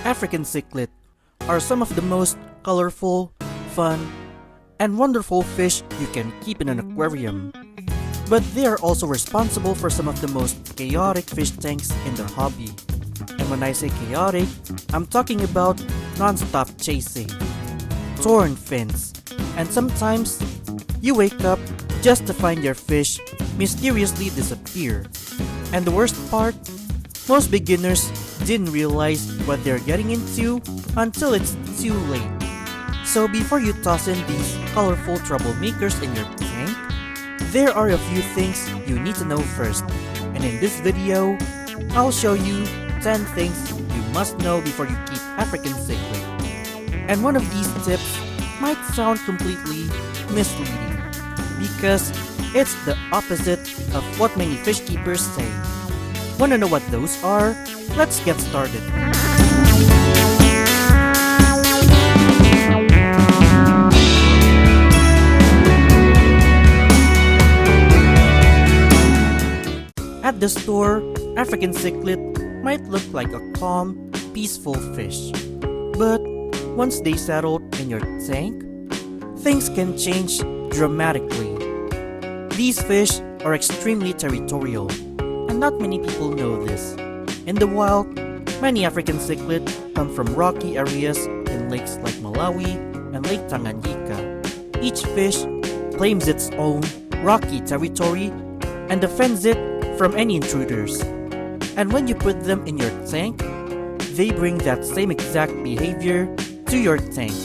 African cichlid are some of the most colorful, fun, and wonderful fish you can keep in an aquarium. But they are also responsible for some of the most chaotic fish tanks in the hobby. And when I say chaotic, I'm talking about non-stop chasing, torn fins, and sometimes you wake up just to find your fish mysteriously disappear. And the worst part, most beginners didn't realize what they're getting into until it's too late. So before you toss in these colorful troublemakers in your tank, there are a few things you need to know first. And in this video, I'll show you 10 things you must know before you keep African cichlid. And one of these tips might sound completely misleading because it's the opposite of what many fish keepers say. Wanna know what those are? Let's get started. At the store, African cichlid might look like a calm, peaceful fish. But once they settle in your tank, things can change dramatically. These fish are extremely territorial, and not many people know this. In the wild, many African cichlid come from rocky areas in lakes like Malawi and Lake Tanganyika. Each fish claims its own rocky territory and defends it from any intruders. And when you put them in your tank, they bring that same exact behavior to your tank.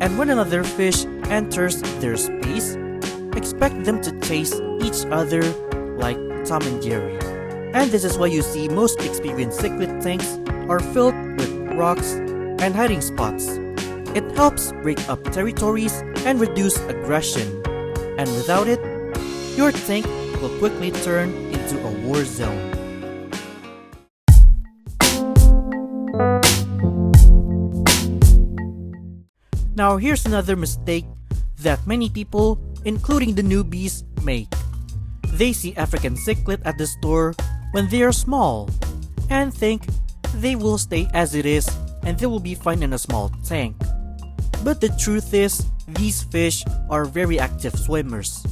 And when another fish enters their space, expect them to chase each other like Tom and Jerry. And this is why you see most experienced cichlid tanks are filled with rocks and hiding spots. It helps break up territories and reduce aggression. And without it, your tank will quickly turn into a war zone. Now here's another mistake that many people, including the newbies, make. They see African cichlid at the store when they are small and think they will stay as it is and they will be fine in a small tank. But the truth is, these fish are very active swimmers,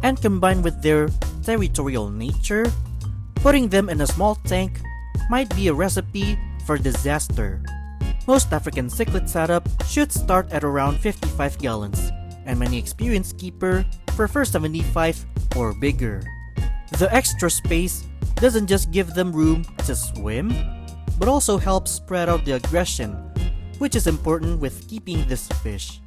and combined with their territorial nature, putting them in a small tank might be a recipe for disaster. Most African cichlid setup should start at around 55 gallons, and many experienced keeper prefer 75 or bigger. The extra space doesn't just give them room to swim, but also helps spread out the aggression, which is important with keeping this fish.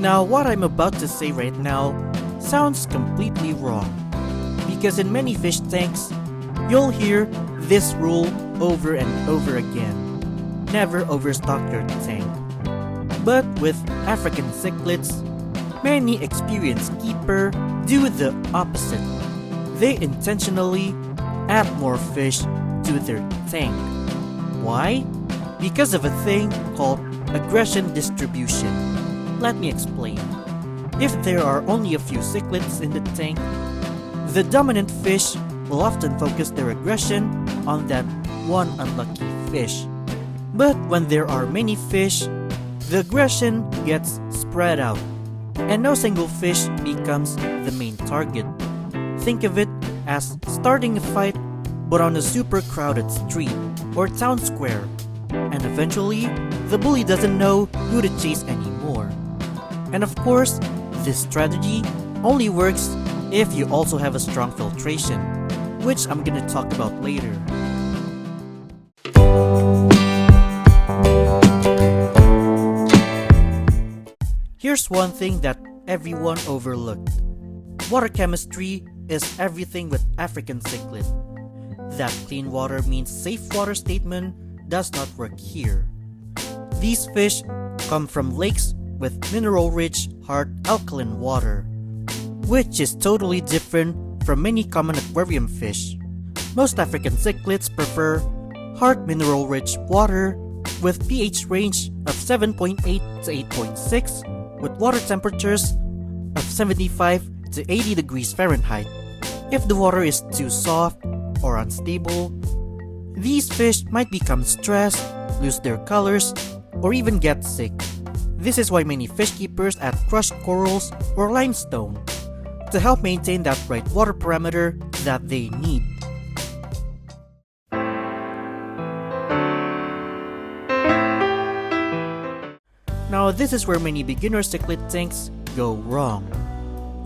Now, what I'm about to say right now sounds completely wrong, because in many fish tanks, you'll hear this rule over and over again: never overstock your tank. But with African cichlids, many experienced keepers do the opposite. They intentionally add more fish to their tank. Why? Because of a thing called aggression distribution. Let me explain. If there are only a few cichlids in the tank, the dominant fish will often focus their aggression on that one unlucky fish. But when there are many fish, the aggression gets spread out, and no single fish becomes the main target. Think of it as starting a fight but on a super crowded street or town square, and eventually the bully doesn't know who to chase anymore. And of course, this strategy only works if you also have a strong filtration, which I'm gonna talk about later. Here's one thing that everyone overlooked. Water chemistry is everything with African cichlid. That clean water means safe water statement does not work here. These fish come from lakes with mineral-rich, hard alkaline water, which is totally different from many common aquarium fish. Most African cichlids prefer hard mineral-rich water with pH range of 7.8 to 8.6 with water temperatures of 75 to 80 degrees Fahrenheit. If the water is too soft or unstable, these fish might become stressed, lose their colors, or even get sick. This is why many fish keepers add crushed corals or limestone to help maintain that right water parameter that they need. Now this is where many beginner cichlid tanks go wrong.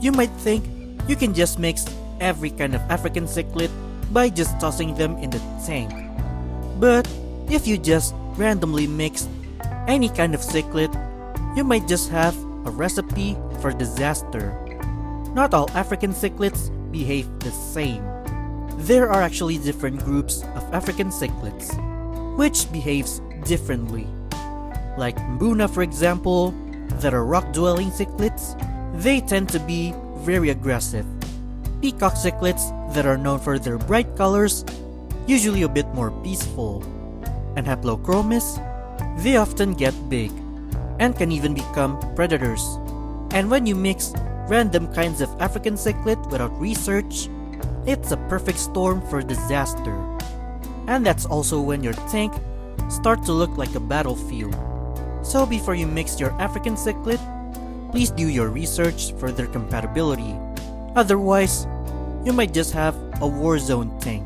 You might think you can just mix every kind of African cichlid by just tossing them in the tank. But if you just randomly mix any kind of cichlid, you might just have a recipe for disaster. Not all African cichlids behave the same. There are actually different groups of African cichlids, which behaves differently. Like Mbuna, for example, that are rock-dwelling cichlids, they tend to be very aggressive. Peacock cichlids that are known for their bright colors, usually a bit more peaceful. And Haplochromis, they often get big and can even become predators. And when you mix random kinds of African cichlid without research, it's a perfect storm for disaster. And that's also when your tank starts to look like a battlefield. So before you mix your African cichlid, please do your research for their compatibility. Otherwise, you might just have a war zone tank.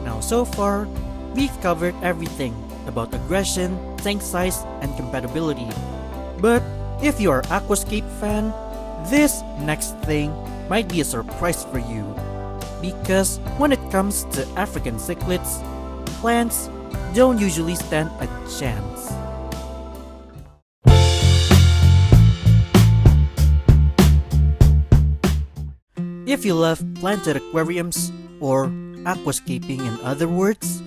Now so far, we've covered everything about aggression, tank size, and compatibility. But if you are Aquascape fan, this next thing might be a surprise for you. Because when it comes to African cichlids, plants don't usually stand a chance. If you love planted aquariums, or aquascaping in other words,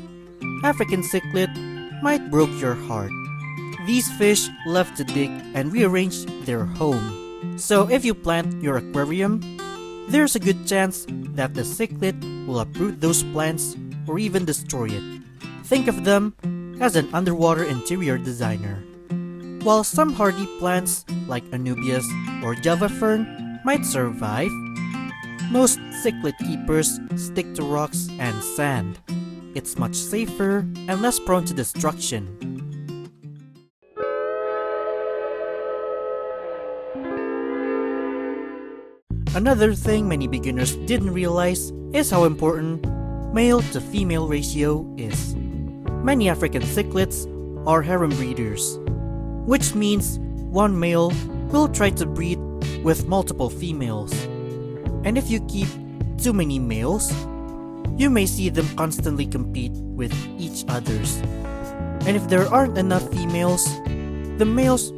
African cichlid might break your heart. These fish love to dig and rearrange their home. So if you plant your aquarium, there's a good chance that the cichlid will uproot those plants or even destroy it. Think of them as an underwater interior designer. While some hardy plants like Anubias or Java fern might survive, most cichlid keepers stick to rocks and sand. It's much safer and less prone to destruction. Another thing many beginners didn't realize is how important male to female ratio is. Many African cichlids are harem breeders, which means one male will try to breed with multiple females. And if you keep too many males, you may see them constantly compete with each others. And if there aren't enough females, the males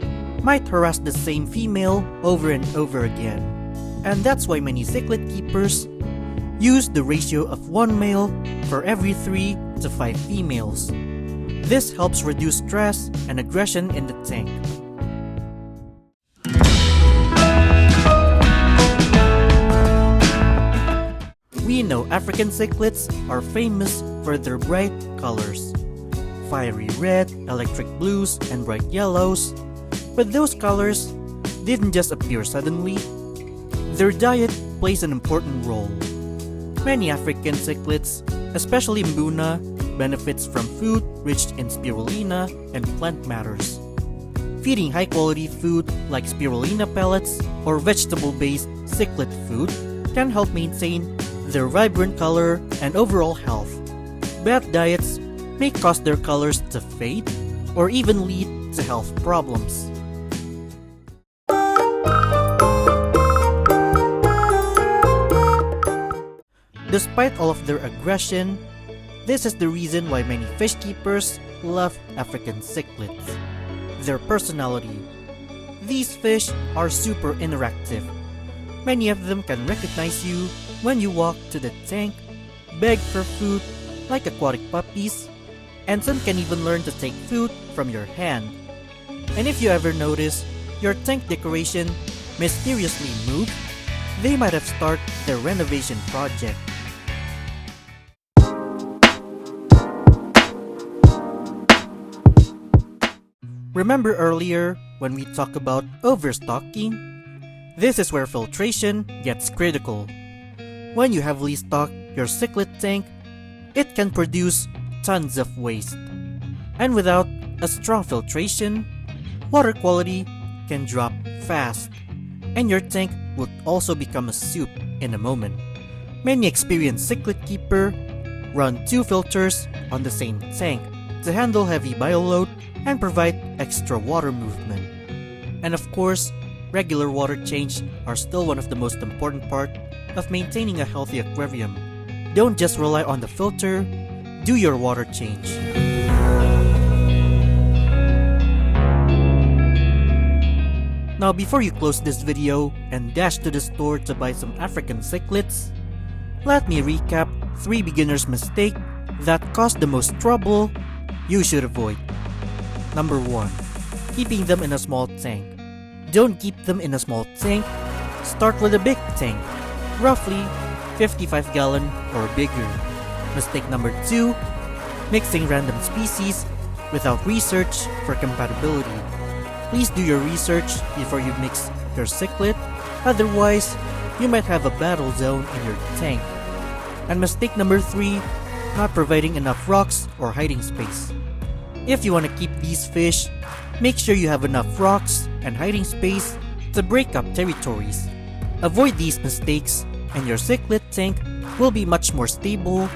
might harass the same female over and over again. And that's why many cichlid keepers use the ratio of one male for every 3 to 5 females. This helps reduce stress and aggression in the tank. We know African cichlids are famous for their bright colors. Fiery red, electric blues, and bright yellows. But those colors didn't just appear suddenly. Their diet plays an important role. Many African cichlids, especially Mbuna, benefits from food rich in spirulina and plant matters. Feeding high-quality food like spirulina pellets or vegetable-based cichlid food can help maintain their vibrant color and overall health. Bad diets may cause their colors to fade or even lead to health problems. Despite all of their aggression, this is the reason why many fish keepers love African cichlids. Their personality. These fish are super interactive. Many of them can recognize you when you walk to the tank, beg for food like aquatic puppies, and some can even learn to take food from your hand. And if you ever notice your tank decoration mysteriously move, they might have started their renovation project. Remember earlier when we talked about overstocking? This is where filtration gets critical. When you heavily stock your cichlid tank, it can produce tons of waste. And without a strong filtration, water quality can drop fast, and your tank will also become a soup in a moment. Many experienced cichlid keeper run 2 filters on the same tank to handle heavy bioload and provide extra water movement. And of course, regular water change are still one of the most important part of maintaining a healthy aquarium. Don't just rely on the filter, do your water change. Now before you close this video and dash to the store to buy some African cichlids, let me recap 3 beginner's mistakes that cause the most trouble you should avoid. Number 1. Keeping them in a small tank. Don't keep them in a small tank. Start with a big tank, roughly 55 gallon or bigger. Mistake number 2. Mixing random species without research for compatibility. Please do your research before you mix your cichlid, otherwise you might have a battle zone in your tank. And mistake number 3, not providing enough rocks or hiding space. If you want to keep these fish, make sure you have enough rocks and hiding space to break up territories. Avoid these mistakes and your cichlid tank will be much more stable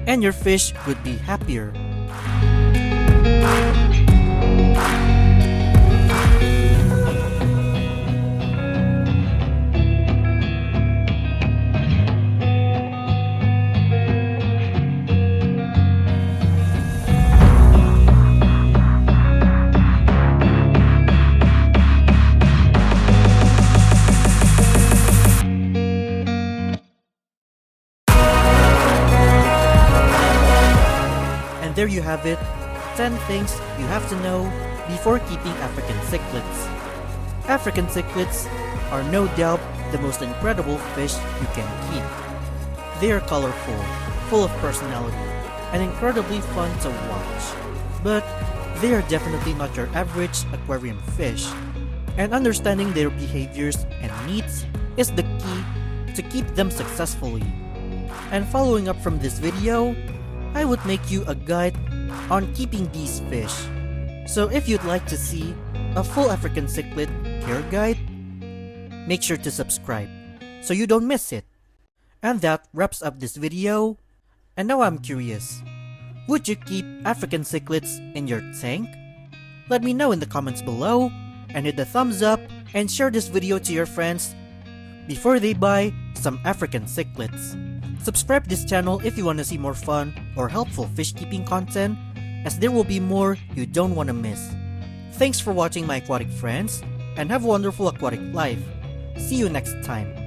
and your fish would be happier. There you have it, 10 things you have to know before keeping African cichlids. African cichlids are no doubt the most incredible fish you can keep. They are colorful, full of personality, and incredibly fun to watch. But they are definitely not your average aquarium fish. And understanding their behaviors and needs is the key to keep them successfully. And following up from this video, I would make you a guide on keeping these fish. So if you'd like to see a full African cichlid care guide, make sure to subscribe so you don't miss it. And that wraps up this video. And now I'm curious, would you keep African cichlids in your tank? Let me know in the comments below and hit the thumbs up and share this video to your friends before they buy some African cichlids. Subscribe this channel if you want to see more fun or helpful fish keeping content, as there will be more you don't want to miss. Thanks for watching my aquatic friends, and have a wonderful aquatic life. See you next time.